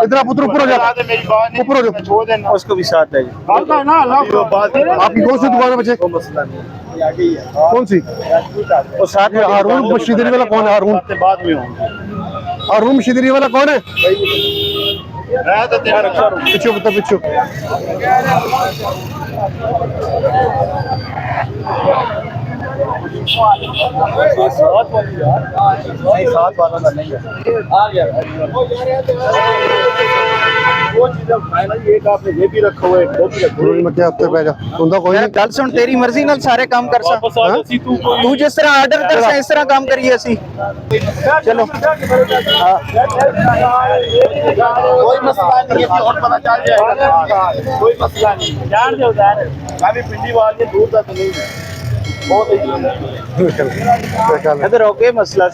इधर आप ऊपर हो जाओ, ऊपर हो जाओ। उसको भी साथ ले आपकी कौन सी दुकान है बच्चे? कौन सी? वो साथ में हारून मशीनरी वाला कौन है? हारून बाद में होंगे। हारून मशीनरी वाला कौन है? पीछे बता पीछे। साथ वाला नहीं है। आ गया वो चीज़ फाइनल एक आपने ये भी रखा हुआ है, वो भी रखा हुआ है। मैं क्या हफ्ते पे जा तुंदा कोई यार नहीं। गल सुन तेरी मर्जी नाल सारे काम कर सा वापस आ जा सी तू कोई तू जिस तरह आर्डर कर सा इस तरह काम करिए असी चलो कोई मसला नहीं है और पता चल जाएगा। कोई मसला नहीं जान दो यार काफी पिंडी वाली दूर तक नहीं है बहुत ही इधर ओके मसला